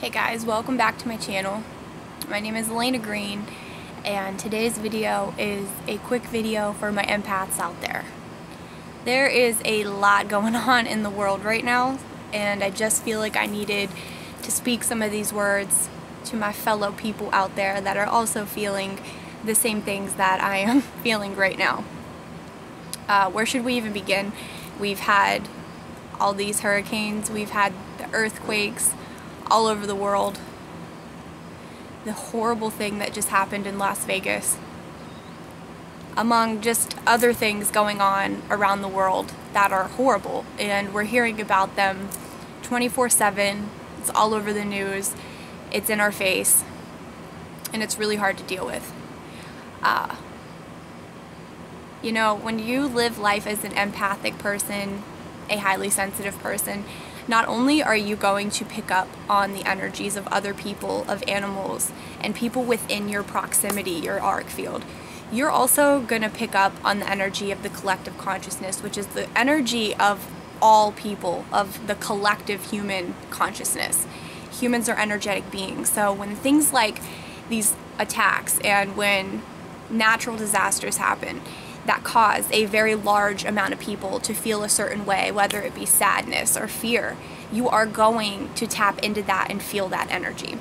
Hey guys, welcome back to my channel. My name is Alana.Greene, and today's video is a quick video for my empaths out there. There is a lot going on in the world right now, and I just feel like I needed to speak some of these words to my fellow people out there that are also feeling the same things that I am feeling right now. Where should we even begin? We've had all these hurricanes, we've had the earthquakes all over the world, the horrible thing that just happened in Las Vegas, among just other things going on around the world that are horrible, and we're hearing about them 24/7. It's all over the news, it's in our face, and it's really hard to deal with. You know, when you live life as an empathic person, a highly sensitive person, not only are you going to pick up on the energies of other people, of animals, and people within your proximity, your auric field, you're also going to pick up on the energy of the collective consciousness, which is the energy of all people, of the collective human consciousness. Humans are energetic beings, so when things like these attacks and when natural disasters happen that cause a very large amount of people to feel a certain way, whether it be sadness or fear, you are going to tap into that and feel that energy.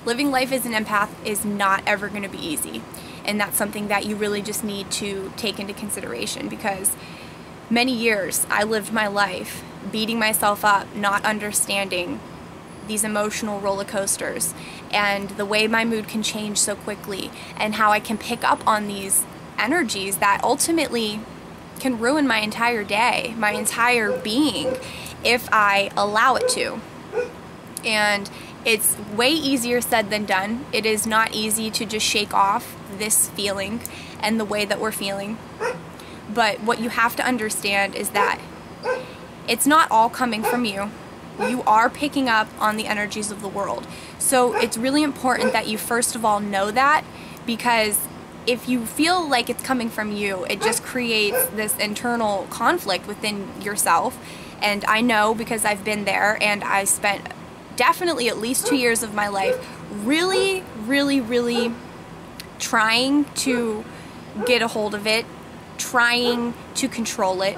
Living life as an empath is not ever going to be easy, and that's something that you really just need to take into consideration, because many years I lived my life beating myself up, not understanding these emotional roller coasters and the way my mood can change so quickly, and how I can pick up on these energies that ultimately can ruin my entire day, my entire being, if I allow it to. And it's way easier said than done. It is not easy to just shake off this feeling and the way that we're feeling. But what you have to understand is that it's not all coming from you. You are picking up on the energies of the world. So it's really important that you first of all know that, because if you feel like it's coming from you, it just creates this internal conflict within yourself. And I know, because I've been there, and I spent definitely at least 2 years of my life really trying to get a hold of it, trying to control it.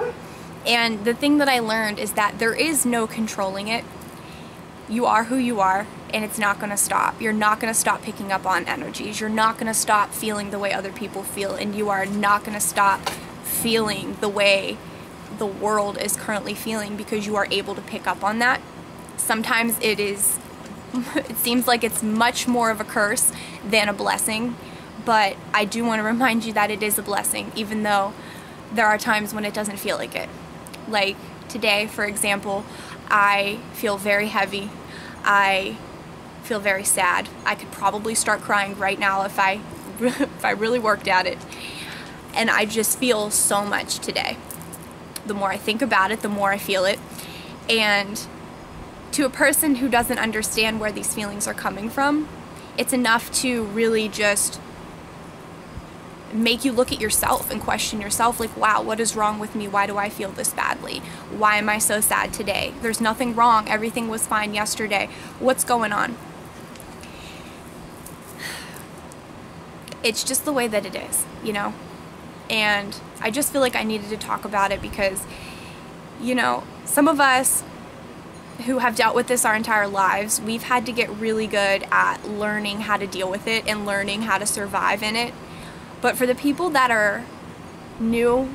And the thing that I learned is that there is no controlling it. You are who you are, and it's not going to stop. You're not going to stop picking up on energies. You're not going to stop feeling the way other people feel, and you are not going to stop feeling the way the world is currently feeling, because you are able to pick up on that. Sometimes it seems like it's much more of a curse than a blessing, but I do want to remind you that it is a blessing, even though there are times when it doesn't feel like it. Like today, for example, I feel very heavy. I feel very sad. I could probably start crying right now if I really worked at it. And I just feel so much today. The more I think about it, the more I feel it. And to a person who doesn't understand where these feelings are coming from, it's enough to really just make you look at yourself and question yourself, like, wow, what is wrong with me? Why do I feel this badly? Why am I so sad today? There's nothing wrong. Everything was fine yesterday. What's going on? It's just the way that it is, you know? And I just feel like I needed to talk about it because, you know, some of us who have dealt with this our entire lives, we've had to get really good at learning how to deal with it and learning how to survive in it. But for the people that are new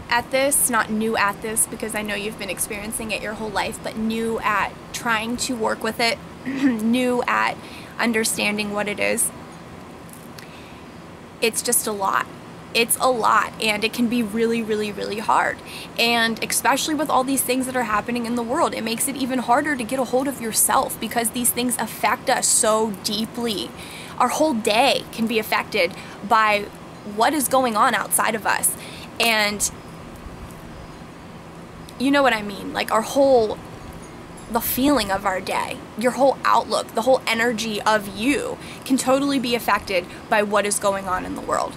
at this, not new at this because I know you've been experiencing it your whole life, but new at trying to work with it, new at understanding what it is, it's just a lot. It's a lot, and it can be really hard. And especially with all these things that are happening in the world, it makes it even harder to get a hold of yourself, because these things affect us so deeply. Our whole day can be affected by what is going on outside of us. And you know what I mean? Like the feeling of our day, your whole outlook, the whole energy of you can totally be affected by what is going on in the world.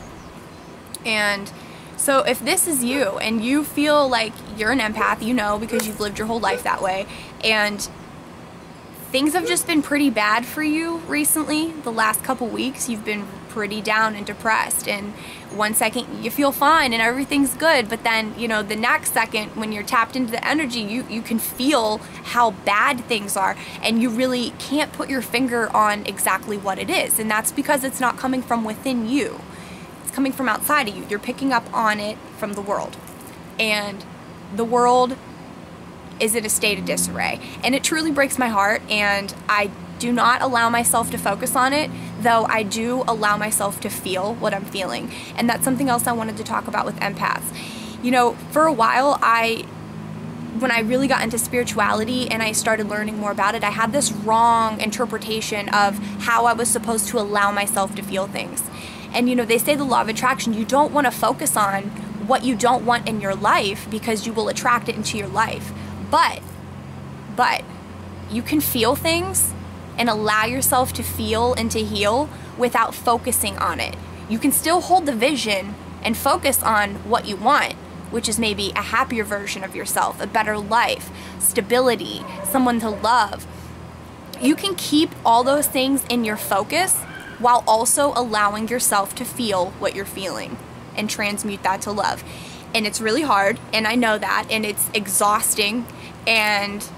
And so if this is you and you feel like you're an empath, you know, because you've lived your whole life that way, and things have just been pretty bad for you recently. The last couple weeks you've been pretty down and depressed, and one second you feel fine and everything's good, but then, you know, the next second when you're tapped into the energy, you can feel how bad things are, and you really can't put your finger on exactly what it is. And that's because it's not coming from within you. It's coming from outside of you. You're picking up on it from the world. And the world is in a state of disarray. And it truly breaks my heart, and I do not allow myself to focus on it, though I do allow myself to feel what I'm feeling. And that's something else I wanted to talk about with empaths. You know, for a while, when I really got into spirituality and I started learning more about it, I had this wrong interpretation of how I was supposed to allow myself to feel things. And you know, they say the law of attraction, you don't want to focus on what you don't want in your life because you will attract it into your life. But you can feel things and allow yourself to feel and to heal without focusing on it. You can still hold the vision and focus on what you want, which is maybe a happier version of yourself, a better life, stability, someone to love. You can keep all those things in your focus while also allowing yourself to feel what you're feeling and transmute that to love. And it's really hard, and I know that, and it's exhausting, and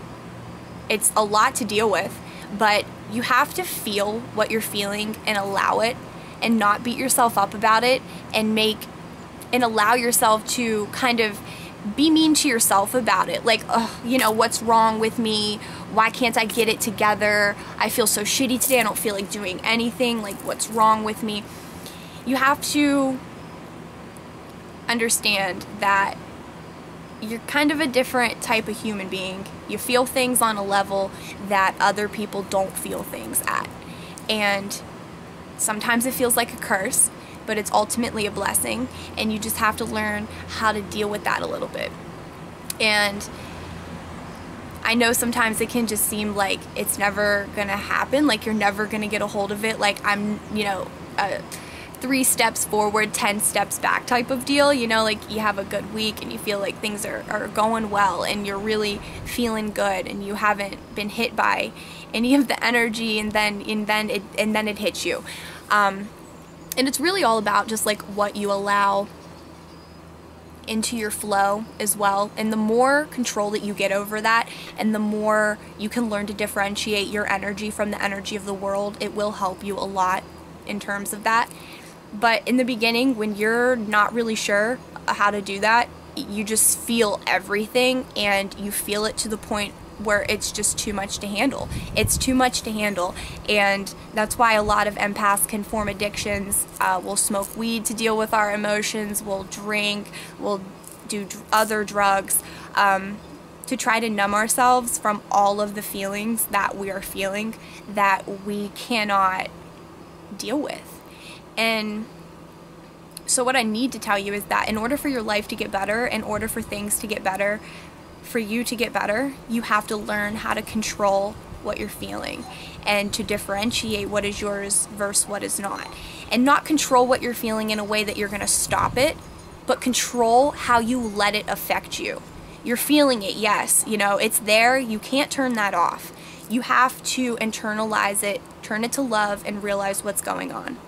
it's a lot to deal with, but you have to feel what you're feeling and allow it, and not beat yourself up about it, and allow yourself to kind of be mean to yourself about it. Like, you know, what's wrong with me? Why can't I get it together? I feel so shitty today. I don't feel like doing anything. Like, what's wrong with me? You have to understand that you're kind of a different type of human being. You feel things on a level that other people don't feel things at. And sometimes it feels like a curse, but it's ultimately a blessing, and you just have to learn how to deal with that a little bit. And I know sometimes it can just seem like it's never gonna happen, like you're never gonna get a hold of it, like I'm, you know, 3 steps forward, 10 steps back type of deal, you know, like you have a good week and you feel like things are going well and you're really feeling good and you haven't been hit by any of the energy, and then it hits you. And it's really all about just like what you allow into your flow as well. And the more control that you get over that, and the more you can learn to differentiate your energy from the energy of the world, it will help you a lot in terms of that. But in the beginning, when you're not really sure how to do that, you just feel everything, and you feel it to the point where it's just too much to handle. It's too much to handle, and that's why a lot of empaths can form addictions. We'll smoke weed to deal with our emotions, we'll drink, we'll do other drugs to try to numb ourselves from all of the feelings that we are feeling that we cannot deal with. And so what I need to tell you is that in order for your life to get better, in order for things to get better, for you to get better, you have to learn how to control what you're feeling and to differentiate what is yours versus what is not. And not control what you're feeling in a way that you're going to stop it, but control how you let it affect you. You're feeling it, yes, you know, it's there, you can't turn that off. You have to internalize it, turn it to love, and realize what's going on.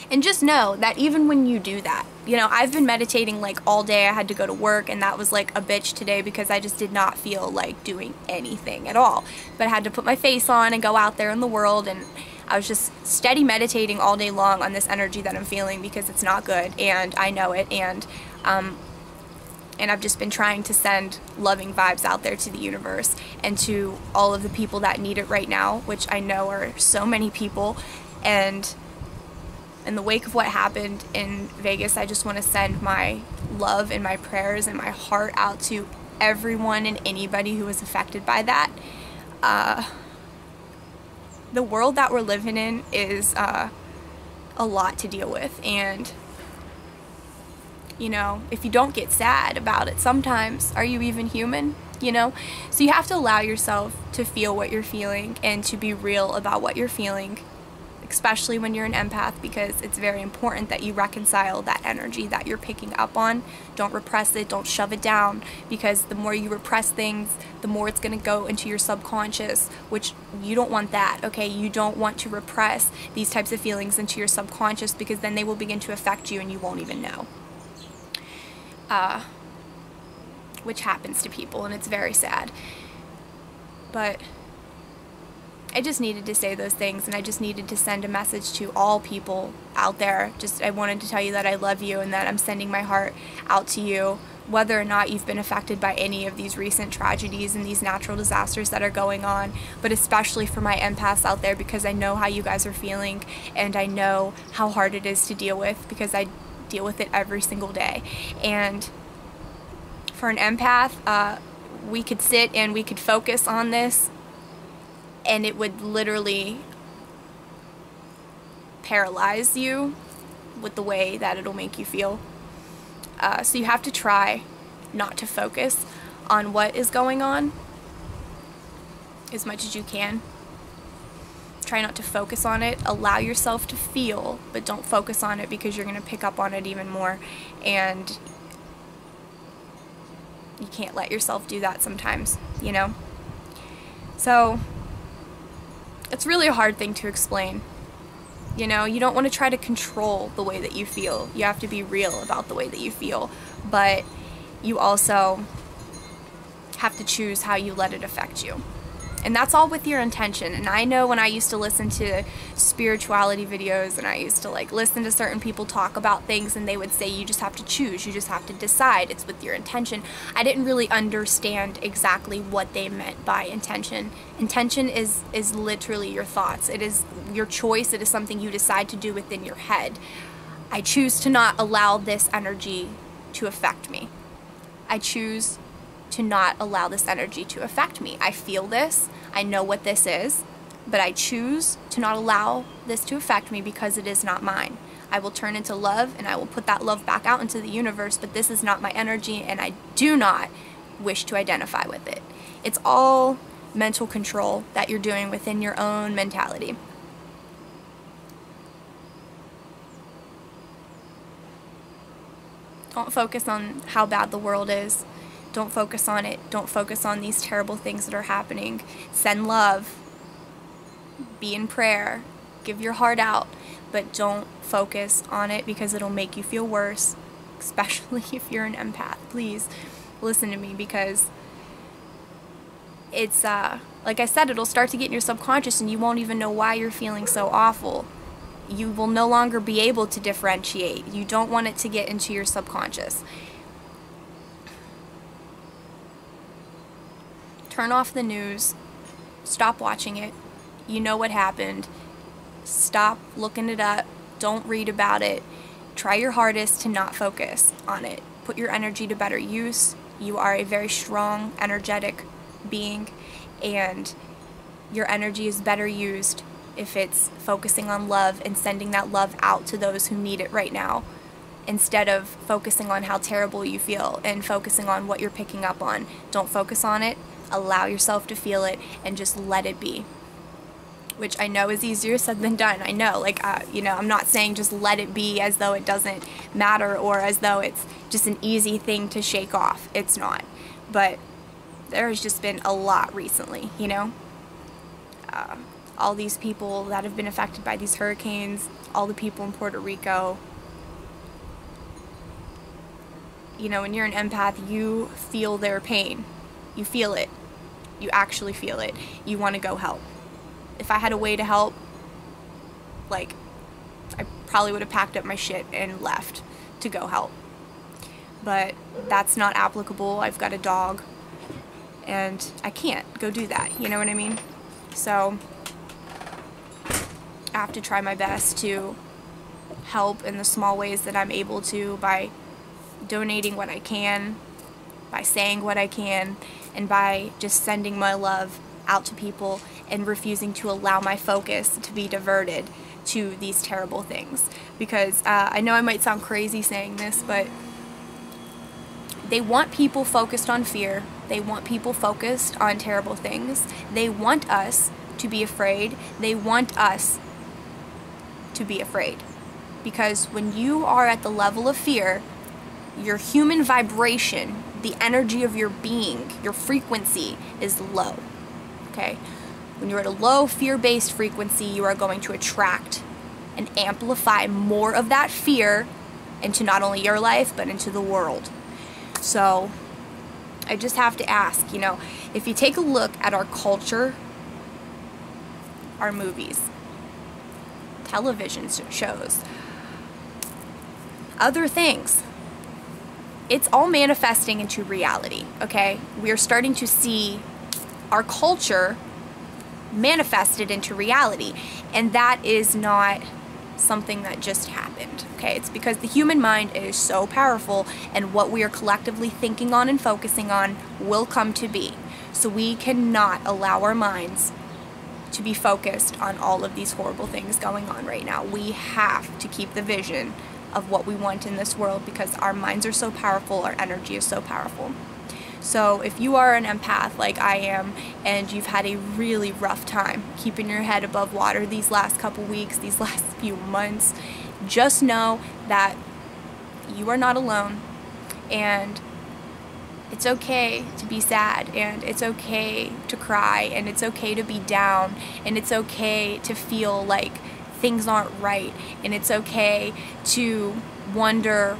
And just know that even when you do that, you know, I've been meditating like all day. I had to go to work, and that was like a bitch today because I just did not feel like doing anything at all. But I had to put my face on and go out there in the world, and I was just steady meditating all day long on this energy that I'm feeling because it's not good, and I know it, and I've just been trying to send loving vibes out there to the universe and to all of the people that need it right now, which I know are so many people. And in the wake of what happened in Vegas, I just want to send my love and my prayers and my heart out to everyone and anybody who was affected by that. The world that we're living in is a lot to deal with, and you know, if you don't get sad about it sometimes, are you even human? You know? So you have to allow yourself to feel what you're feeling and to be real about what you're feeling. especially when you're an empath, because it's very important that you reconcile that energy that you're picking up on. Don't repress it, don't shove it down, because the more you repress things, the more it's going to go into your subconscious, which you don't want that, okay? You don't want to repress these types of feelings into your subconscious, because then they will begin to affect you and you won't even know. Which happens to people, and it's very sad. But I just needed to say those things, and I just needed to send a message to all people out there. I wanted to tell you that I love you and that I'm sending my heart out to you, whether or not you've been affected by any of these recent tragedies and these natural disasters that are going on, but especially for my empaths out there, because I know how you guys are feeling, and I know how hard it is to deal with, because I deal with it every single day. And for an empath, we could sit and we could focus on this, and it would literally paralyze you with the way that it'll make you feel. So you have to try not to focus on what is going on as much as you can. Try not to focus on it. Allow yourself to feel, but don't focus on it, because you're going to pick up on it even more. And you can't let yourself do that sometimes, you know? So it's really a hard thing to explain. You know, you don't want to try to control the way that you feel. You have to be real about the way that you feel. But you also have to choose how you let it affect you. And that's all with your intention. And I know when I used to listen to spirituality videos, and I used to like listen to certain people talk about things, and they would say you just have to choose, you just have to decide, it's with your intention. I didn't really understand exactly what they meant by intention. Intention is literally your thoughts. It is your choice. It is something you decide to do within your head. I choose to not allow this energy to affect me. I choose to not allow this energy to affect me. I feel this, I know what this is, but I choose to not allow this to affect me, because it is not mine. I will turn into love, and I will put that love back out into the universe, but this is not my energy, and I do not wish to identify with it. It's all mental control that you're doing within your own mentality. Don't focus on how bad the world is. Don't focus on it. Don't focus on these terrible things that are happening. Send love. Be in prayer. Give your heart out. But don't focus on it, because it'll make you feel worse, especially if you're an empath. Please listen to me, because it's, like I said, it'll start to get in your subconscious, and you won't even know why you're feeling so awful. You will no longer be able to differentiate. You don't want it to get into your subconscious. Turn off the news. Stop watching it. You know what happened. Stop looking it up. Don't read about it. Try your hardest to not focus on it. Put your energy to better use. You are a very strong, energetic being, and your energy is better used if it's focusing on love and sending that love out to those who need it right now, instead of focusing on how terrible you feel and focusing on what you're picking up on. Don't focus on it. Allow yourself to feel it and just let it be. Which I know is easier said than done. I know, like, you know, I'm not saying just let it be as though it doesn't matter, or as though it's just an easy thing to shake off. It's not. But there's just been a lot recently, you know? All these people that have been affected by these hurricanes, all the people in Puerto Rico. You know, when you're an empath, you feel their pain. You feel it. You actually feel it. You want to go help. If I had a way to help, like, I probably would have packed up my shit and left to go help. But that's not applicable. I've got a dog, and I can't go do that. You know what I mean? So I have to try my best to help in the small ways that I'm able to, by donating what I can, by saying what I can, and by just sending my love out to people and refusing to allow my focus to be diverted to these terrible things. Because I know I might sound crazy saying this, but they want people focused on fear. They want people focused on terrible things. They want us to be afraid. They want us to be afraid. Because when you are at the level of fear, your human vibration, the energy of your being, your frequency is low, okay? When you're at a low fear-based frequency, you are going to attract and amplify more of that fear into not only your life, but into the world. So I just have to ask, you know, if you take a look at our culture, our movies, television shows, other things, it's all manifesting into reality, okay? We are starting to see our culture manifested into reality, and that is not something that just happened, okay? It's because the human mind is so powerful, and what we are collectively thinking on and focusing on will come to be. So we cannot allow our minds to be focused on all of these horrible things going on right now. We have to keep the vision of what we want in this world, because our minds are so powerful, our energy is so powerful. So if you are an empath like I am, and you've had a really rough time keeping your head above water these last couple weeks, these last few months, just know that you are not alone, and it's okay to be sad, and it's okay to cry, and it's okay to be down, and it's okay to feel like things aren't right, and it's okay to wonder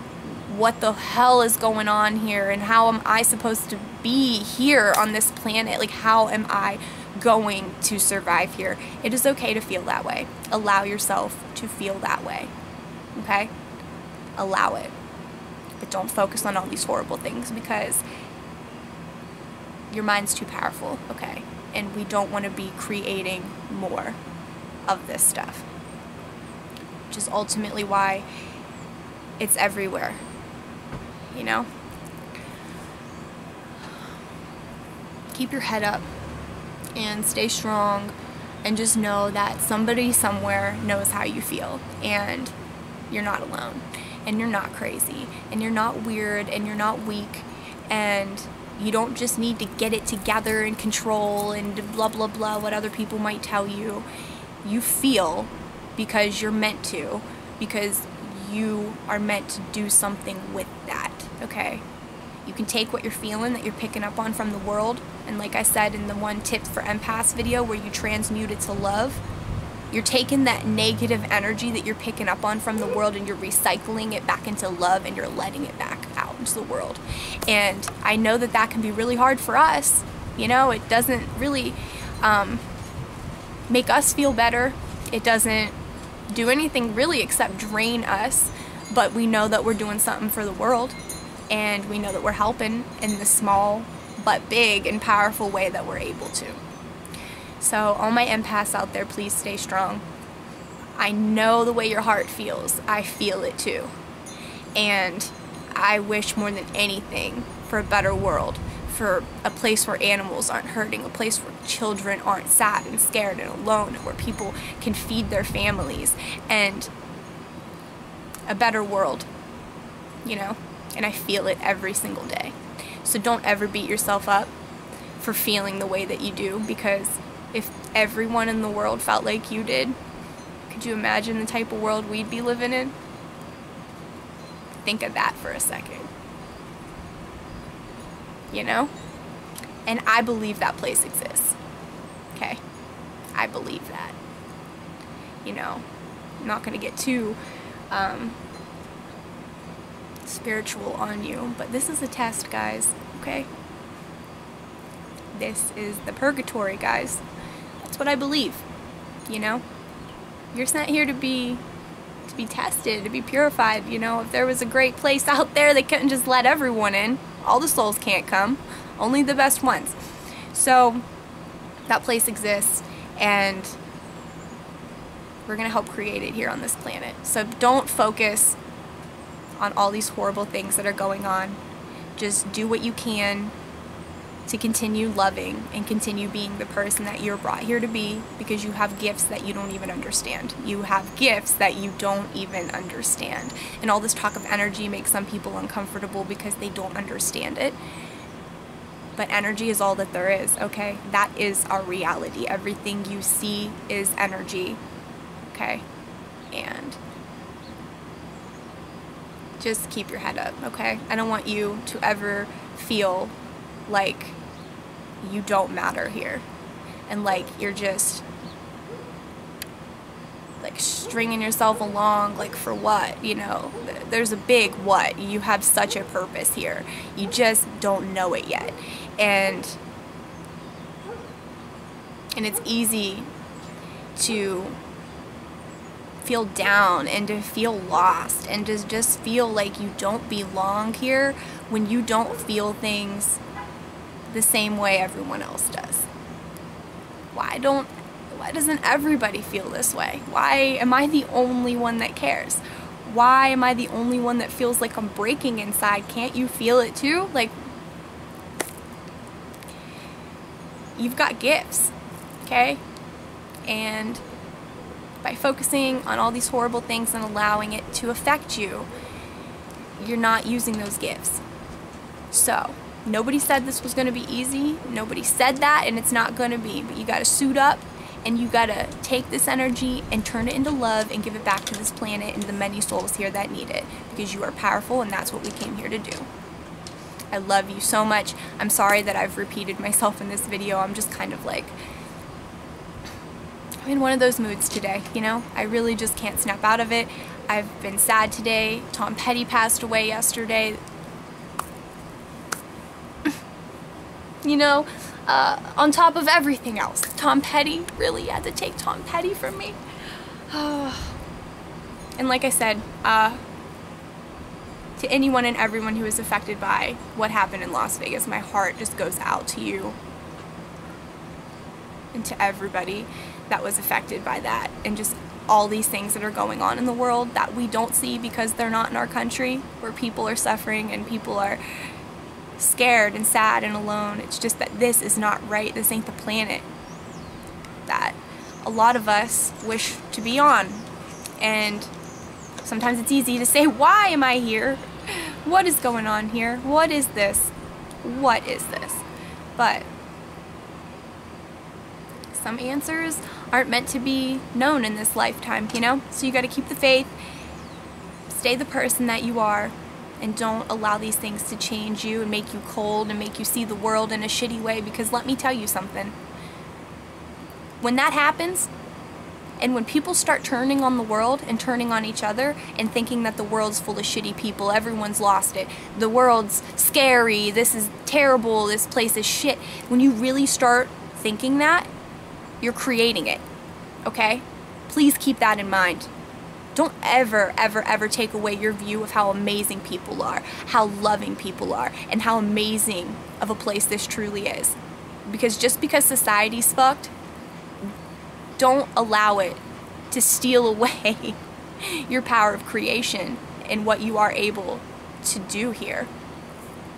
what the hell is going on here, and how am I supposed to be here on this planet? Like, how am I going to survive here? It is okay to feel that way. Allow yourself to feel that way, okay? Allow it. But don't focus on all these horrible things, because your mind's too powerful, okay? And we don't want to be creating more of this stuff, which is ultimately why it's everywhere, you know? Keep your head up and stay strong, and just know that somebody somewhere knows how you feel, and you're not alone, and you're not crazy, and you're not weird, and you're not weak, and you don't just need to get it together and control and blah blah blah what other people might tell you. You feel because you're meant to, because you are meant to do something with that, okay? You can take what you're feeling that you're picking up on from the world, and like I said in the one Tips for Empaths video where you transmute it to love, you're taking that negative energy that you're picking up on from the world, and you're recycling it back into love, and you're letting it back out into the world. And I know that that can be really hard for us, you know? It doesn't really make us feel better. It doesn't do anything really except drain us, but we know that we're doing something for the world, and we know that we're helping in the small but big and powerful way that we're able to. So all my empaths out there, please stay strong. I know the way your heart feels. I feel it too. And I wish more than anything for a better world, for a place where animals aren't hurting, a place where children aren't sad and scared and alone, and where people can feed their families, and a better world, you know? And I feel it every single day. So don't ever beat yourself up for feeling the way that you do, because if everyone in the world felt like you did, could you imagine the type of world we'd be living in? Think of that for a second. You know? And I believe that place exists. Okay? I believe that. You know, I'm not going to get too spiritual on you, but this is a test, guys. Okay? This is the purgatory, guys. That's what I believe. You know? You're sent here to be tested, to be purified. You know, if there was a great place out there, they couldn't just let everyone in. All the souls can't come, only the best ones. So that place exists, and we're gonna help create it here on this planet. So don't focus on all these horrible things that are going on. Just do what you can to continue loving and continue being the person that you're brought here to be, because you have gifts that you don't even understand. You have gifts that you don't even understand. And all this talk of energy makes some people uncomfortable because they don't understand it. But energy is all that there is, okay? That is our reality. Everything you see is energy, okay? and just keep your head up, okay? I don't want you to ever feel like you don't matter here and like you're just like stringing yourself along, like for what, you know? There's a big what. You have such a purpose here. You just don't know it yet. And it's easy to feel down and to feel lost and to just feel like you don't belong here when you don't feel things the same way everyone else does. Why doesn't everybody feel this way? Why am I the only one that cares? Why am I the only one that feels like I'm breaking inside? Can't you feel it too? Like, you've got gifts, okay? And by focusing on all these horrible things and allowing it to affect you, you're not using those gifts. So, nobody said this was going to be easy. Nobody said that, and it's not going to be. But you got to suit up, and you got to take this energy and turn it into love and give it back to this planet and the many souls here that need it. Because you are powerful, and that's what we came here to do. I love you so much. I'm sorry that I've repeated myself in this video. I'm just kind of like, I'm in one of those moods today, you know? I really just can't snap out of it. I've been sad today. Tom Petty passed away yesterday. You know, on top of everything else. Tom Petty, really, you had to take Tom Petty from me. And like I said, to anyone and everyone who is affected by what happened in Las Vegas, my heart just goes out to you and to everybody that was affected by that, and just all these things that are going on in the world that we don't see because they're not in our country, where people are suffering and people are scared and sad and alone. It's just that this is not right. This ain't the planet that a lot of us wish to be on. And sometimes it's easy to say, why am I here? What is going on here? What is this? What is this? But some answers aren't meant to be known in this lifetime, you know? So you got to keep the faith, stay the person that you are, and don't allow these things to change you and make you cold and make you see the world in a shitty way, because let me tell you something. When that happens, and when people start turning on the world and turning on each other and thinking that the world's full of shitty people, everyone's lost it, the world's scary, this is terrible, this place is shit, when you really start thinking that, you're creating it, okay? Please keep that in mind. Don't ever, ever, ever take away your view of how amazing people are, how loving people are, and how amazing of a place this truly is. Because just because society's fucked, don't allow it to steal away your power of creation and what you are able to do here.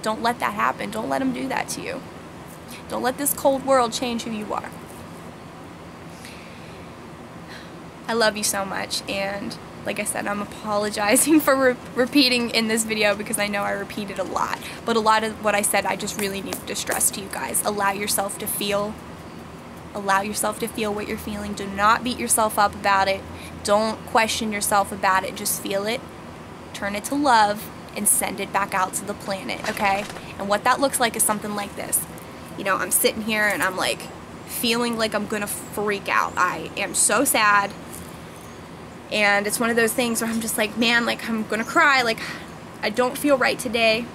Don't let that happen. Don't let them do that to you. Don't let this cold world change who you are. I love you so much, and like I said, I'm apologizing for repeating in this video because I know I repeated a lot. But a lot of what I said, I just really needed to stress to you guys. Allow yourself to feel. Allow yourself to feel what you're feeling. Do not beat yourself up about it. Don't question yourself about it. Just feel it. Turn it to love and send it back out to the planet, okay? And what that looks like is something like this. You know, I'm sitting here and I'm like feeling like I'm gonna freak out. I am so sad. And it's one of those things where I'm just like, man, like I'm gonna cry, like I don't feel right today.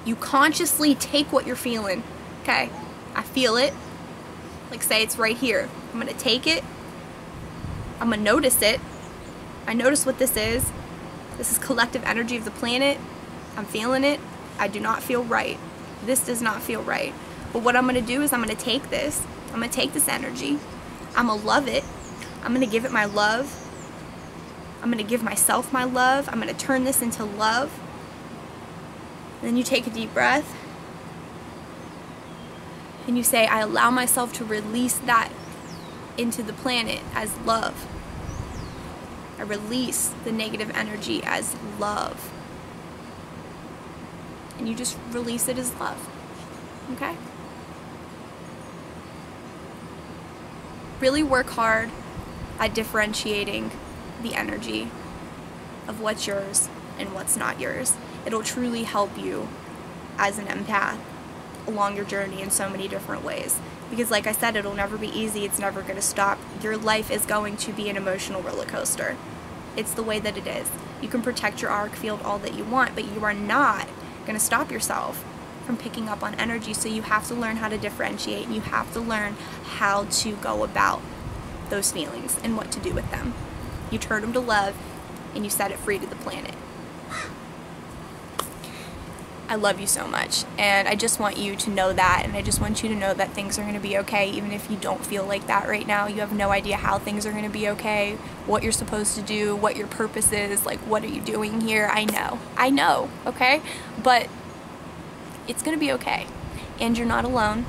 You consciously take what you're feeling, okay? I feel it. Like say it's right here. I'm gonna take it. I'm gonna notice it. I notice what this is. This is collective energy of the planet. I'm feeling it. I do not feel right. This does not feel right. But what I'm gonna do is I'm gonna take this. I'm gonna take this energy. I'm gonna love it. I'm going to give it my love. I'm going to give myself my love. I'm going to turn this into love. And then you take a deep breath. And you say, I allow myself to release that into the planet as love. I release the negative energy as love. And you just release it as love. Okay? Really work hard at differentiating the energy of what's yours and what's not yours. It'll truly help you as an empath along your journey in so many different ways. Because like I said, it'll never be easy. It's never going to stop. Your life is going to be an emotional roller coaster. It's the way that it is. You can protect your auric field all that you want, but you are not going to stop yourself from picking up on energy. So you have to learn how to differentiate, and you have to learn how to go about those feelings and what to do with them. You turn them to love, and you set it free to the planet. I love you so much, and I just want you to know that, and I just want you to know that things are going to be okay, even if you don't feel like that right now. You have no idea how things are going to be okay, what you're supposed to do, what your purpose is, like what are you doing here. I know, okay? But it's going to be okay, and you're not alone.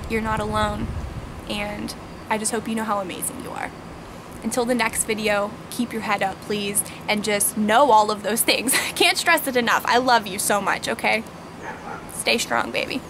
You're not alone, and I just hope you know how amazing you are. Until the next video, keep your head up, please, and just know all of those things. I can't stress it enough. I love you so much, okay? Stay strong, baby.